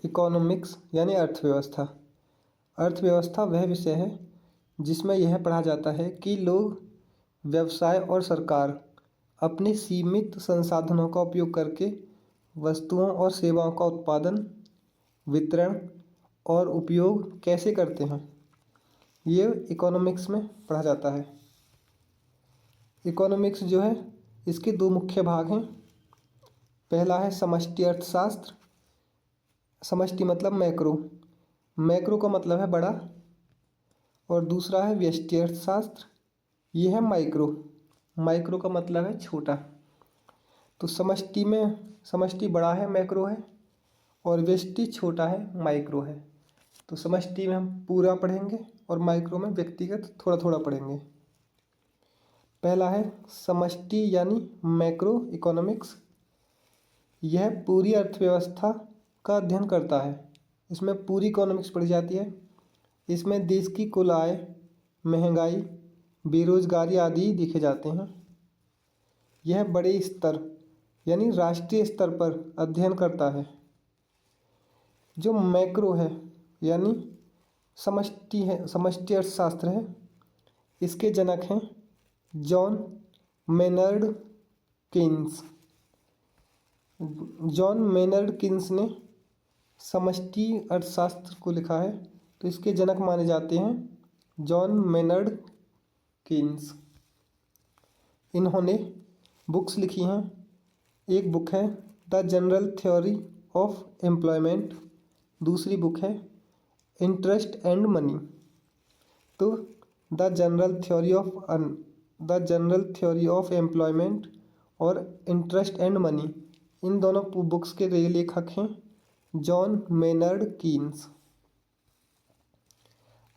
Economics यानी अर्थव्यवस्था। अर्थव्यवस्था वह विषय है जिसमें यह पढ़ा जाता है कि लोग, व्यवसाय और सरकार अपने सीमित संसाधनों का उपयोग करके वस्तुओं और सेवाओं का उत्पादन, वितरण और उपयोग कैसे करते हैं, ये इकोनॉमिक्स में पढ़ा जाता है। इकोनॉमिक्स जो है इसके दो मुख्य भाग हैं। पहला है समष्टि अर्थशास्त्र। समष्टि मतलब मैक्रो, मैक्रो का मतलब है बड़ा। और दूसरा है व्यष्टि अर्थशास्त्र, ये है माइक्रो, माइक्रो का मतलब है छोटा। तो समष्टि में समष्टि बड़ा है, मैक्रो है, और व्यष्टि छोटा है, माइक्रो है। तो समष्टि में हम पूरा पढ़ेंगे और माइक्रो में व्यक्तिगत थोड़ा थोड़ा पढ़ेंगे। पहला है समष्टि यानी मैक्रो इकोनॉमिक्स। यह पूरी अर्थव्यवस्था का अध्ययन करता है। इसमें पूरी इकोनॉमिक्स पढ़ी जाती है। इसमें देश की कुल आय, महंगाई, बेरोजगारी आदि देखे जाते हैं। यह बड़े स्तर यानी राष्ट्रीय स्तर पर अध्ययन करता है। जो मैक्रो है यानी समष्टि अर्थशास्त्र है, इसके जनक हैं John Maynard Keynes. John Maynard Keynes ने समष्टि अर्थशास्त्र को लिखा है, तो इसके जनक माने जाते हैं जॉन मेनर्ड केन्स। इन्होंने बुक्स लिखी हैं। एक बुक है the general theory of employment, दूसरी बुक है इंटरेस्ट एंड मनी। तो the general theory of employment और इंटरेस्ट एंड मनी, इन दोनों बुक्स के लेखक हैं जॉन मेनर्ड कीन्स।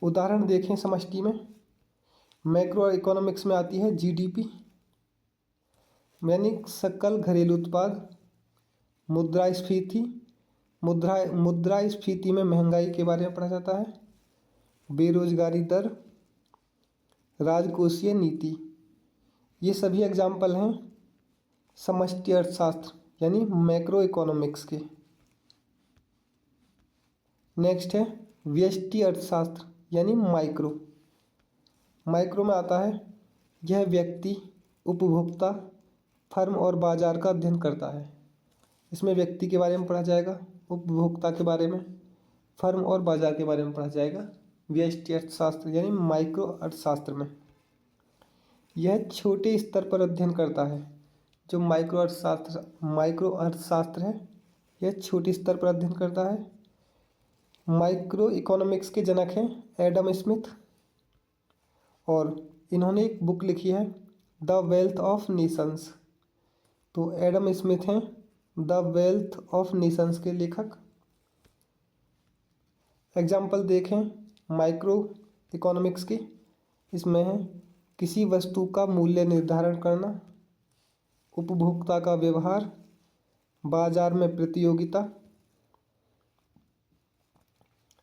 उदाहरण देखें समष्टि में। मैक्रो इकोनॉमिक्स में आती है जीडीपी यानी सकल घरेलू उत्पाद, मुद्रास्फीति, मुद्रास्फीति में महंगाई के बारे में पढ़ा जाता है, बेरोजगारी दर, राजकोषीय नीति। ये सभी एग्जाम्पल हैं समष्टि अर्थशास्त्र यानी मैक्रो इकोनॉमिक्स के। नेक्स्ट है व्यष्टि अर्थशास्त्र यानी माइक्रो। माइक्रो में आता है यह व्यक्ति, उपभोक्ता, फर्म और बाजार का अध्ययन करता है। इसमें व्यक्ति के बारे में पढ़ा जाएगा, उपभोक्ता के बारे में, फर्म और बाजार के बारे में पढ़ा जाएगा व्यष्टि अर्थशास्त्र यानी माइक्रो अर्थशास्त्र में। यह छोटे स्तर पर अध्ययन करता है। जो माइक्रो अर्थशास्त्र है, यह छोटे स्तर पर अध्ययन करता है। माइक्रो इकोनॉमिक्स के जनक हैं एडम स्मिथ, और इन्होंने एक बुक लिखी है द वेल्थ ऑफ नेशंस। तो एडम स्मिथ हैं द वेल्थ ऑफ नेशंस के लेखक। एग्जाम्पल देखें माइक्रो इकोनॉमिक्स की। इसमें है किसी वस्तु का मूल्य निर्धारण करना, उपभोक्ता का व्यवहार, बाजार में प्रतियोगिता।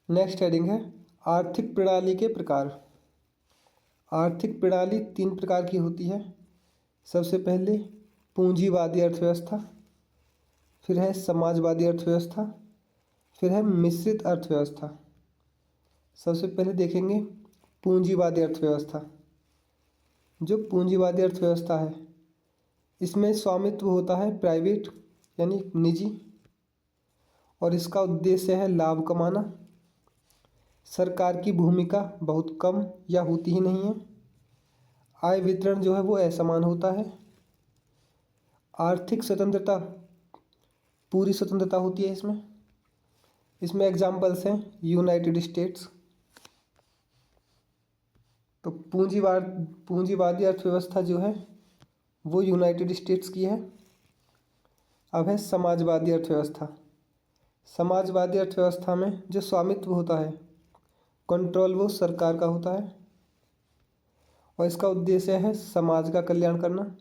नेक्स्ट हेडिंग है आर्थिक प्रणाली के प्रकार। आर्थिक प्रणाली 3 प्रकार की होती है। सबसे पहले पूंजीवादी अर्थव्यवस्था, फिर है समाजवादी अर्थव्यवस्था, फिर है मिश्रित अर्थव्यवस्था। सबसे पहले देखेंगे पूंजीवादी अर्थव्यवस्था। जो पूंजीवादी अर्थव्यवस्था है, इसमें स्वामित्व होता है प्राइवेट यानी निजी, और इसका उद्देश्य है लाभ कमाना। सरकार की भूमिका बहुत कम या होती ही नहीं है। आय वितरण जो है वो असमान होता है। आर्थिक स्वतंत्रता, पूरी स्वतंत्रता होती है इसमें। इसमें एग्जाम्पल्स हैं यूनाइटेड स्टेट्स। तो पूंजीवादी अर्थव्यवस्था जो है वो यूनाइटेड स्टेट्स की है। अब है समाजवादी अर्थव्यवस्था। समाजवादी अर्थव्यवस्था में जो स्वामित्व होता है, कंट्रोल, वो सरकार का होता है, और इसका उद्देश्य है समाज का कल्याण करना।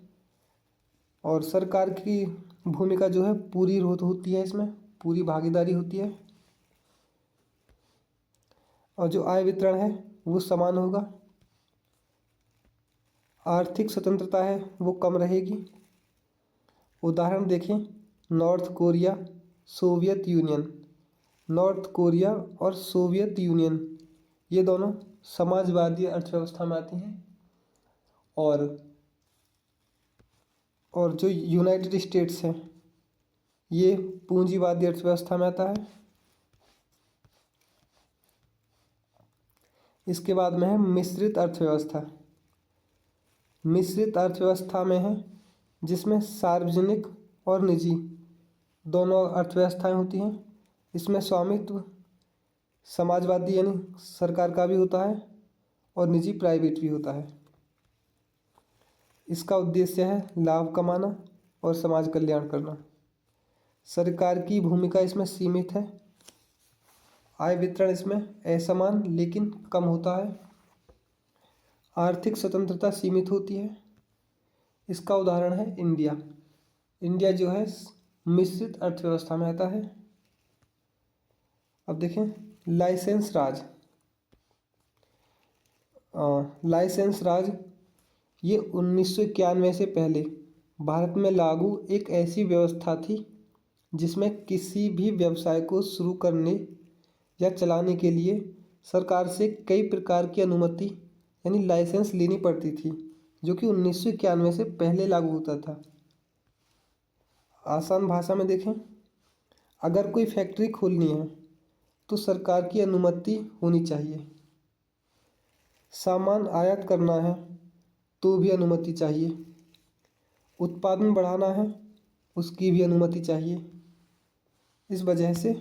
और सरकार की भूमिका जो है पूरी होती है, इसमें पूरी भागीदारी होती है। और जो आय वितरण है वो समान होगा। आर्थिक स्वतंत्रता है वो कम रहेगी। उदाहरण देखें north Korea, Soviet union, north Korea और सोवियत यूनियन, ये दोनों समाजवादी अर्थव्यवस्था में आती हैं। और जो यूनाइटेड स्टेट्स है ये पूंजीवादी अर्थव्यवस्था में आता है। इसके बाद में है मिश्रित अर्थव्यवस्था। मिश्रित अर्थव्यवस्था में है जिसमें सार्वजनिक और निजी दोनों अर्थव्यवस्थाएं होती हैं। इसमें स्वामित्व समाजवादी यानी सरकार का भी होता है और निजी प्राइवेट भी होता है। इसका उद्देश्य है लाभ कमाना और समाज कल्याण करना। सरकार की भूमिका इसमें सीमित है। आय वितरण इसमें असमान लेकिन कम होता है। आर्थिक स्वतंत्रता सीमित होती है। इसका उदाहरण है इंडिया। इंडिया जो है मिश्रित अर्थव्यवस्था में आता है। अब देखें लाइसेंस राज। लाइसेंस राज ये 1991 से पहले भारत में लागू एक ऐसी व्यवस्था थी जिसमें किसी भी व्यवसाय को शुरू करने या चलाने के लिए सरकार से कई प्रकार की अनुमति यानी लाइसेंस लेनी पड़ती थी, जो कि 1991 से पहले लागू होता था। आसान भाषा में देखें, अगर कोई फैक्ट्री खोलनी है तो सरकार की अनुमति होनी चाहिए। सामान आयात करना है तो भी अनुमति चाहिए। उत्पादन बढ़ाना है उसकी भी अनुमति चाहिए। इस वजह से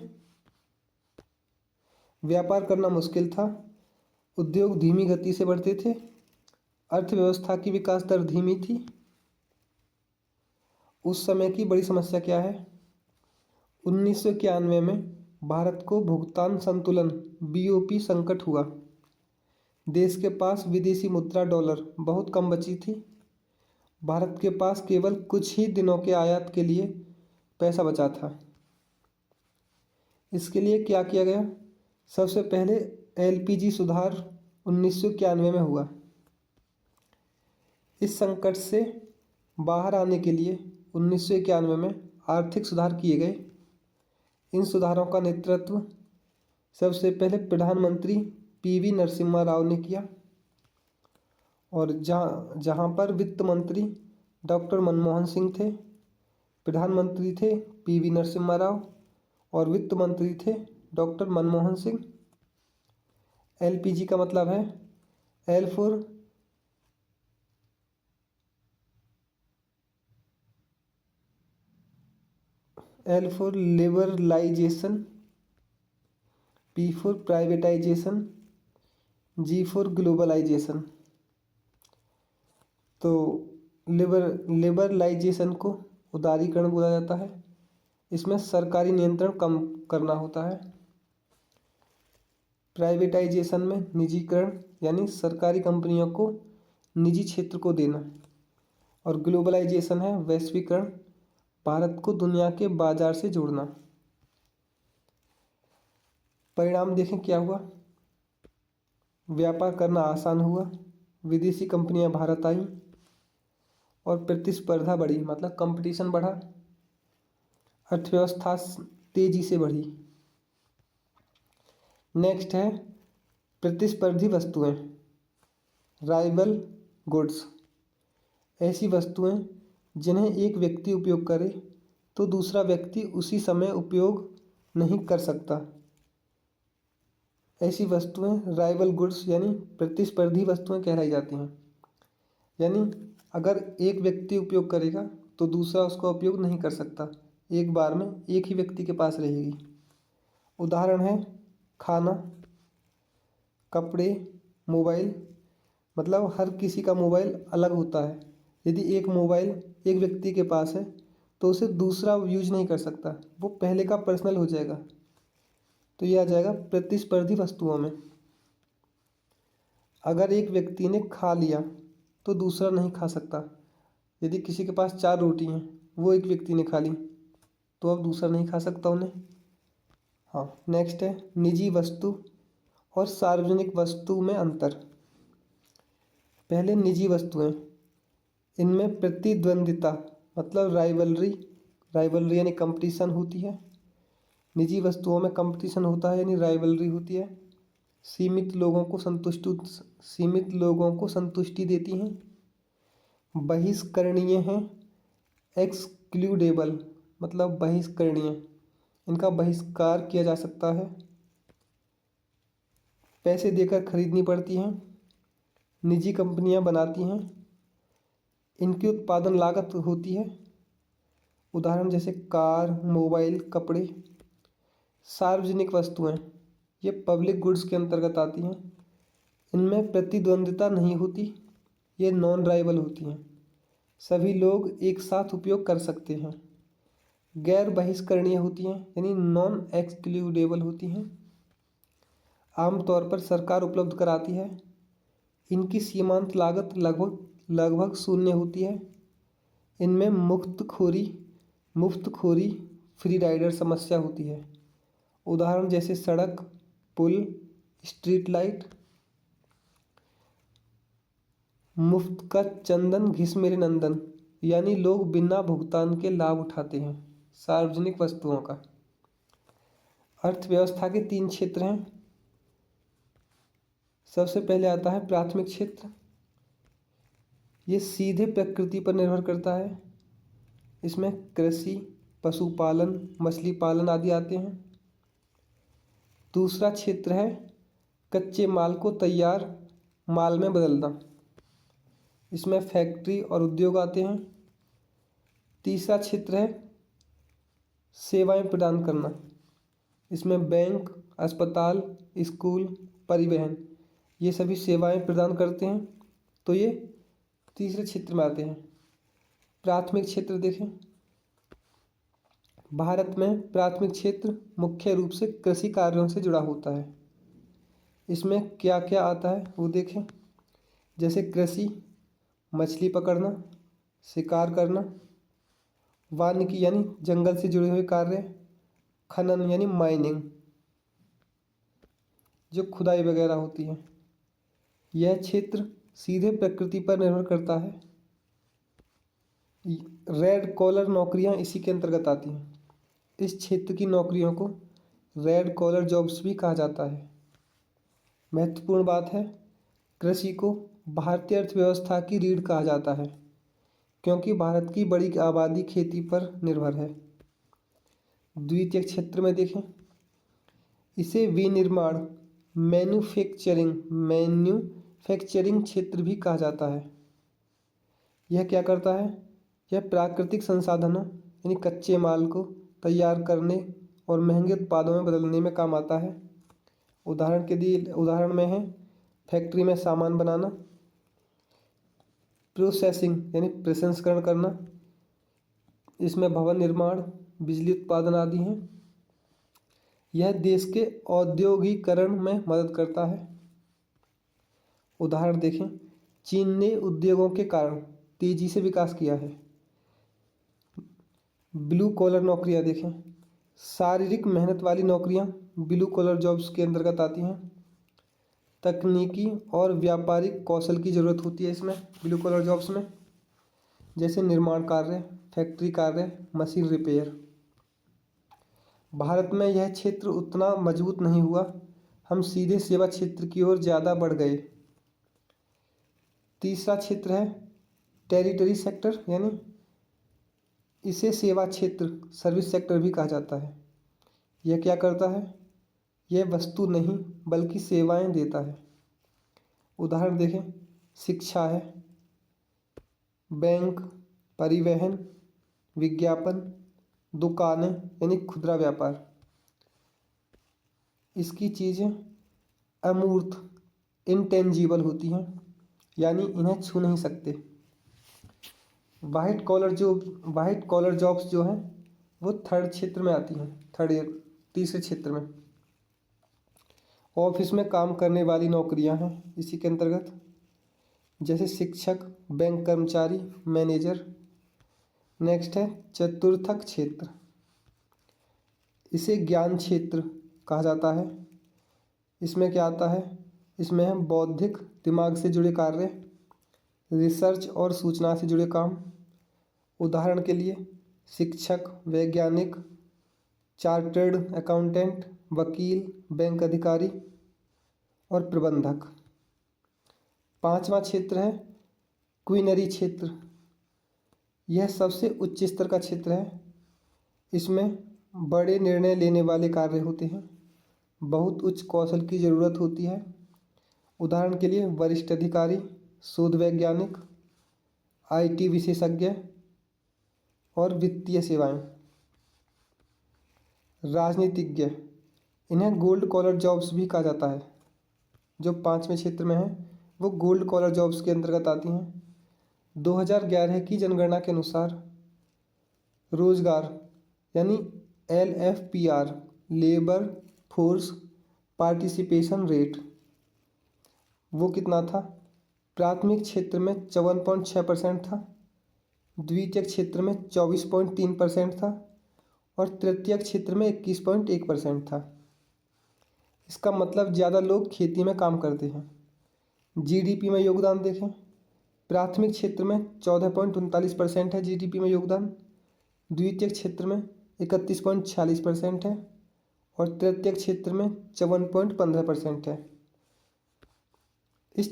व्यापार करना मुश्किल था। उद्योग धीमी गति से बढ़ते थे। अर्थव्यवस्था की विकास दर धीमी थी। उस समय की बड़ी समस्या क्या है? 1991 में भारत को भुगतान संतुलन BOP संकट हुआ। देश के पास विदेशी मुद्रा डॉलर बहुत कम बची थी। भारत के पास केवल कुछ ही दिनों के आयात के लिए पैसा बचा था। इसके लिए क्या किया गया? सबसे पहले LPG सुधार 1991 में हुआ। इस संकट से बाहर आने के लिए 1991 में आर्थिक सुधार किए गए। इन सुधारों का नेतृत्व सबसे पहले प्रधानमंत्री PV नरसिम्हा राव ने किया, और जहाँ पर वित्त मंत्री डॉक्टर मनमोहन सिंह थे, प्रधानमंत्री थे PV नरसिम्हा राव और वित्त मंत्री थे डॉक्टर मनमोहन सिंह। LPG का मतलब है L for liberalisation, P for privatisation, G for globalisation. तो लिबरलाइजेशन को उदारीकरण बोला जाता है। इसमें सरकारी नियंत्रण कम करना होता है। प्राइवेटाइजेशन में निजीकरण यानी सरकारी कंपनियों को निजी क्षेत्र को देना। और ग्लोबलाइजेशन है वैश्वीकरण, भारत को दुनिया के बाजार से जोड़ना। परिणाम देखें क्या हुआ? व्यापार करना आसान हुआ, विदेशी कंपनियां भारत आईं और प्रतिस्पर्धा बढ़ी, मतलब कंपटीशन बढ़ा, अर्थव्यवस्था तेजी से बढ़ी। नेक्स्ट है प्रतिस्पर्धी वस्तुएं, राइवल गुड्स। ऐसी वस्तुएं जिन्हें एक व्यक्ति उपयोग करे तो दूसरा व्यक्ति उसी समय उपयोग नहीं कर सकता। ऐसी वस्तुएं राइवल गुड्स यानी प्रतिस्पर्धी वस्तुएं कहलाई जाती हैं। यानी अगर एक व्यक्ति उपयोग करेगा तो दूसरा उसका उपयोग नहीं कर सकता, एक बार में एक ही व्यक्ति के पास रहेगी। उदाहरण है खाना, कपड़े, मोबाइल। मतलब हर किसी का मोबाइल अलग होता है। यदि एक मोबाइल एक व्यक्ति के पास है तो उसे दूसरा यूज नहीं कर सकता, वो पहले का पर्सनल हो जाएगा। तो यह आ जाएगा प्रतिस्पर्धी वस्तुओं में। अगर एक व्यक्ति ने खा लिया तो दूसरा नहीं खा सकता। यदि किसी के पास 4 रोटी हैं, वो एक व्यक्ति ने खा ली तो अब दूसरा नहीं खा सकता उन्हें। हाँ, नेक्स्ट है निजी वस्तु और सार्वजनिक वस्तु में अंतर। पहले निजी वस्तुएं, इनमें प्रतिद्वंदिता मतलब राइवलरी यानी कंपटीशन होती है। निजी वस्तुओं में कंपटीशन होता है यानी राइवलरी होती है। सीमित लोगों को संतुष्टि देती हैं। बहिष्करणीय हैं। एक्सक्लूडेबल मतलब बहिष्करणीय, इनका बहिष्कार किया जा सकता है। पैसे देकर खरीदनी पड़ती हैं। निजी कंपनियां बनाती हैं। इनकी उत्पादन लागत होती है। उदाहरण जैसे कार, मोबाइल, कपड़े। सार्वजनिक वस्तुएं, ये पब्लिक गुड्स के अंतर्गत आती हैं। इनमें प्रतिद्वंद्विता नहीं होती, ये नॉन राइवल होती हैं। सभी लोग एक साथ उपयोग कर सकते हैं। गैर बहिष्करणीय होती हैं यानी नॉन एक्सक्लूडेबल होती हैं। आमतौर पर सरकार उपलब्ध कराती है। इनकी सीमांत लागत लगभग शून्य होती है। इनमें मुफ्तखोरी फ्री राइडर समस्या होती है। उदाहरण जैसे सड़क, पुल, स्ट्रीट लाइट। मुफ्त का चंदन घिस मेरे नंदन, यानी लोग बिना भुगतान के लाभ उठाते हैं सार्वजनिक वस्तुओं का। अर्थव्यवस्था के 3 क्षेत्र हैं। सबसे पहले आता है प्राथमिक क्षेत्र। ये सीधे प्रकृति पर निर्भर करता है। इसमें कृषि, पशुपालन, मछली पालन आदि आते हैं। दूसरा क्षेत्र है कच्चे माल को तैयार माल में बदलना। इसमें फैक्ट्री और उद्योग आते हैं। तीसरा क्षेत्र है सेवाएं प्रदान करना। इसमें बैंक, अस्पताल, स्कूल, परिवहन, ये सभी सेवाएं प्रदान करते हैं, तो ये तीसरे क्षेत्र में आते हैं। प्राथमिक क्षेत्र देखें। भारत में प्राथमिक क्षेत्र मुख्य रूप से कृषि कार्यों से जुड़ा होता है। इसमें क्या क्या आता है वो देखें। जैसे कृषि, मछली पकड़ना, शिकार करना, वानिकी यानी जंगल से जुड़े हुए कार्य, खनन यानी माइनिंग, जो खुदाई वगैरह होती है। यह क्षेत्र सीधे प्रकृति पर निर्भर करता है। रेड कॉलर नौकरियां इसी के अंतर्गत आती हैं। इस क्षेत्र की नौकरियों को रेड कॉलर जॉब्स भी कहा जाता है। महत्वपूर्ण बात है, कृषि को भारतीय अर्थव्यवस्था की रीढ़ कहा जाता है, क्योंकि भारत की बड़ी आबादी खेती पर निर्भर है। द्वितीय क्षेत्र में देखें, इसे विनिर्माण मैन्युफैक्चरिंग क्षेत्र भी कहा जाता है। यह क्या करता है? यह प्राकृतिक संसाधनों यानी कच्चे माल को तैयार करने और महंगे उत्पादों में बदलने में काम आता है। उदाहरण में है फैक्ट्री में सामान बनाना, प्रोसेसिंग यानी प्रसंस्करण करना, इसमें भवन निर्माण, बिजली उत्पादन आदि हैं। यह देश के औद्योगिकरण में मदद करता है। उदाहरण देखें, चीन ने उद्योगों के कारण तेजी से विकास किया है। ब्लू कॉलर नौकरियां देखें, शारीरिक मेहनत वाली नौकरियां ब्लू कॉलर जॉब्स के अंतर्गत आती हैं। तकनीकी और व्यापारिक कौशल की ज़रूरत होती है इसमें ब्लू कॉलर जॉब्स में, जैसे निर्माण कार्य, फैक्ट्री कार्य, मशीन रिपेयर। भारत में यह क्षेत्र उतना मजबूत नहीं हुआ, हम सीधे सेवा क्षेत्र की ओर ज़्यादा बढ़ गए। तीसरा क्षेत्र है टेरिटरी सेक्टर, यानी इसे सेवा क्षेत्र, सर्विस सेक्टर भी कहा जाता है। यह क्या करता है? यह वस्तु नहीं बल्कि सेवाएं देता है। उदाहरण देखें, शिक्षा है, बैंक, परिवहन, विज्ञापन, दुकानें यानी खुदरा व्यापार। इसकी चीज़ें अमूर्त, इंटेंजिबल होती हैं, यानी इन्हें छू नहीं सकते। वाइट कॉलर जॉब्स जो हैं वो थर्ड क्षेत्र में आती हैं, तीसरे क्षेत्र में। ऑफिस में काम करने वाली नौकरियां हैं इसी के अंतर्गत, जैसे शिक्षक, बैंक कर्मचारी, मैनेजर। नेक्स्ट है चतुर्थक क्षेत्र, इसे ज्ञान क्षेत्र कहा जाता है। इसमें क्या आता है? इसमें है बौद्धिक, दिमाग से जुड़े कार्य, रिसर्च और सूचना से जुड़े काम। उदाहरण के लिए शिक्षक, वैज्ञानिक, चार्टर्ड अकाउंटेंट, वकील, बैंक अधिकारी और प्रबंधक। पांचवा क्षेत्र है क्वीनरी क्षेत्र। यह सबसे उच्च स्तर का क्षेत्र है। इसमें बड़े निर्णय लेने वाले कार्य होते हैं। बहुत उच्च कौशल की ज़रूरत होती है। उदाहरण के लिए वरिष्ठ अधिकारी, शोध वैज्ञानिक, आईटी विशेषज्ञ और वित्तीय सेवाएं। राजनीतिज्ञ, इन्हें गोल्ड कॉलर जॉब्स भी कहा जाता है। जो पांचवें क्षेत्र में है वो गोल्ड कॉलर जॉब्स के अंतर्गत आती हैं। 2011 की जनगणना के अनुसार रोजगार यानी LFPR, labour force participation rate, वो कितना था? प्राथमिक क्षेत्र में 54.6% था, द्वितीयक क्षेत्र में 24.3% था और तृतीयक क्षेत्र में 21.1% था। इसका मतलब ज़्यादा लोग खेती में काम करते हैं। GDP में योगदान देखें, प्राथमिक क्षेत्र में 14.39% है GDP में योगदान, द्वितीयक क्षेत्र में 31.46% है और तृतीयक क्षेत्र में 54.15% है। इस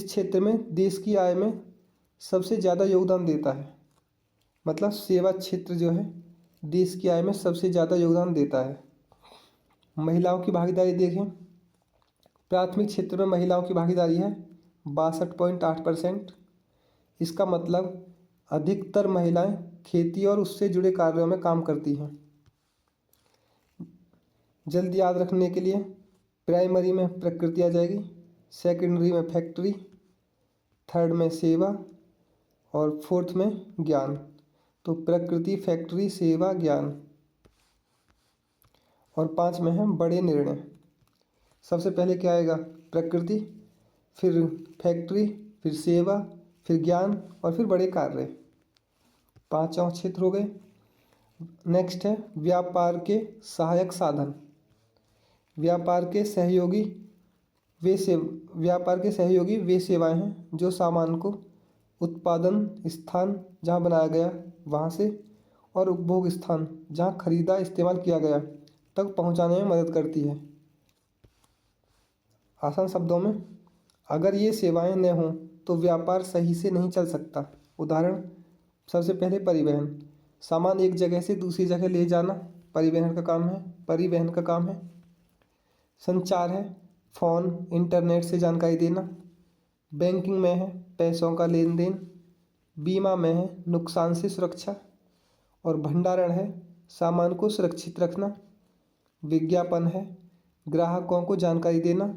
क्षेत्र में देश की आय में सबसे ज़्यादा योगदान देता है। मतलब सेवा क्षेत्र जो है देश की आय में सबसे ज़्यादा योगदान देता है। महिलाओं की भागीदारी देखें, प्राथमिक क्षेत्र में महिलाओं की भागीदारी है 62.8%। इसका मतलब अधिकतर महिलाएं खेती और उससे जुड़े कार्यों में काम करती हैं। जल्द याद रखने के लिए प्राइमरी में प्रकृति आ जाएगी, सेकेंडरी में फैक्ट्री, थर्ड में सेवा और फोर्थ में ज्ञान। तो प्रकृति, फैक्ट्री, सेवा, ज्ञान। और पांच में है बड़े निर्णय। सबसे पहले क्या आएगा? प्रकृति, फिर फैक्ट्री, फिर सेवा, फिर ज्ञान और फिर बड़े कार्य। पांचों क्षेत्र हो गए। नेक्स्ट है व्यापार के सहायक साधन। व्यापार के सहयोगी वे सेवाएं हैं जो सामान को उत्पादन स्थान जहां बनाया गया वहां से और उपभोग स्थान जहां खरीदा इस्तेमाल किया गया तक पहुंचाने में मदद करती है। आसान शब्दों में, अगर ये सेवाएं न हों तो व्यापार सही से नहीं चल सकता। उदाहरण, सबसे पहले परिवहन, सामान एक जगह से दूसरी जगह ले जाना परिवहन का काम है। संचार है, फ़ोन, इंटरनेट से जानकारी देना। बैंकिंग में है, पैसों का लेन देन। बीमा में है, नुकसान से सुरक्षा। और भंडारण है, सामान को सुरक्षित रखना। विज्ञापन है, ग्राहकों को जानकारी देना।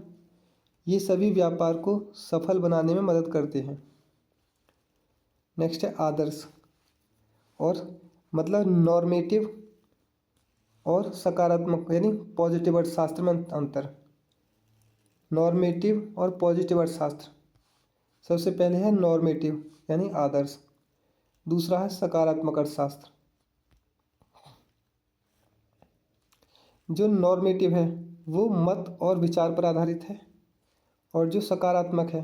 ये सभी व्यापार को सफल बनाने में मदद करते हैं। नेक्स्ट है आदर्श और मतलब नॉर्मेटिव और सकारात्मक यानी पॉजिटिव अर्थशास्त्र में अंतर। नॉर्मेटिव और पॉजिटिव अर्थशास्त्र, सबसे पहले है नॉर्मेटिव यानी आदर्श, दूसरा है सकारात्मक अर्थशास्त्र। जो नॉर्मेटिव है वो मत और विचार पर आधारित है और जो सकारात्मक है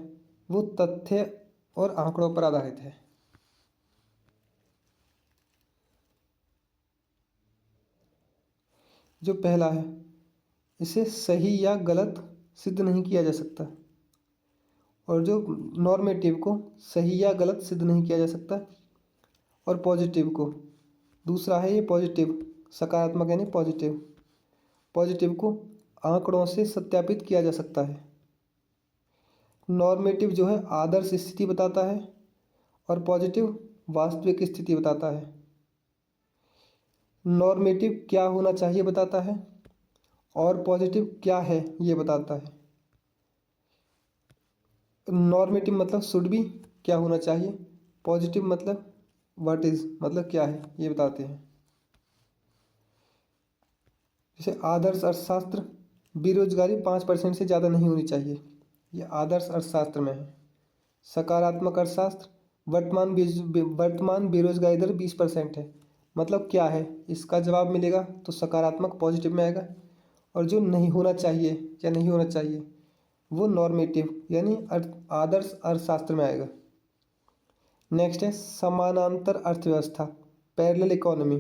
वो तथ्य और आंकड़ों पर आधारित है। जो पहला है, इसे सही या गलत सिद्ध नहीं किया जा सकता और जो नॉर्मेटिव को सही या गलत सिद्ध नहीं किया जा सकता। और पॉजिटिव को, दूसरा है ये पॉजिटिव, सकारात्मक यानी पॉजिटिव को आंकड़ों से सत्यापित किया जा सकता है। नॉर्मेटिव जो है आदर्श स्थिति बताता है और पॉजिटिव वास्तविक स्थिति बताता है। नॉर्मेटिव क्या होना चाहिए बताता है और पॉजिटिव क्या है ये बताता है। नॉर्मेटिव मतलब शुड बी, क्या होना चाहिए। पॉजिटिव मतलब व्हाट इज, मतलब क्या है ये बताते हैं। जैसे आदर्श अर्थशास्त्र, बेरोजगारी 5% से ज़्यादा नहीं होनी चाहिए, ये आदर्श अर्थशास्त्र में है। सकारात्मक अर्थशास्त्र, वर्तमान बेरोजगारी दर 20% है, मतलब क्या है इसका जवाब मिलेगा तो सकारात्मक पॉजिटिव में आएगा। और जो नहीं होना चाहिए या नहीं होना चाहिए वो नॉर्मेटिव यानी आदर्श अर्थशास्त्र में आएगा। नेक्स्ट है समानांतर अर्थव्यवस्था, पैरेलल इकोनॉमी।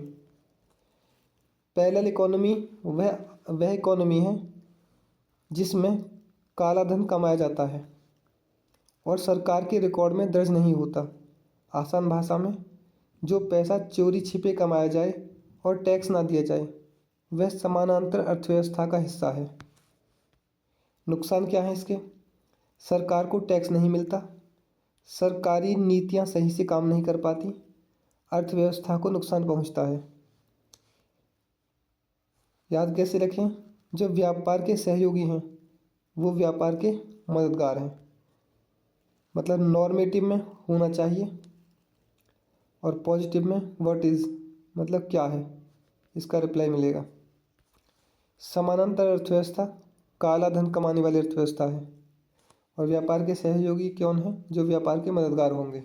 पैरेलल इकोनॉमी वह इकोनॉमी है जिसमें काला धन कमाया जाता है और सरकार के रिकॉर्ड में दर्ज नहीं होता। आसान भाषा में, जो पैसा चोरी छिपे कमाया जाए और टैक्स ना दिया जाए वह समानांतर अर्थव्यवस्था का हिस्सा है। नुकसान क्या है इसके? सरकार को टैक्स नहीं मिलता, सरकारी नीतियां सही से काम नहीं कर पाती, अर्थव्यवस्था को नुकसान पहुंचता है। याद कैसे रखें? जो व्यापार के सहयोगी हैं वो व्यापार के मददगार हैं। मतलब नॉर्मेटिव में होना चाहिए और पॉजिटिव में व्हाट इज़ मतलब क्या है, इसका रिप्लाई मिलेगा। समानांतर अर्थव्यवस्था काला धन कमाने वाली अर्थव्यवस्था है और व्यापार के सहयोगी कौन है? जो व्यापार के मददगार होंगे।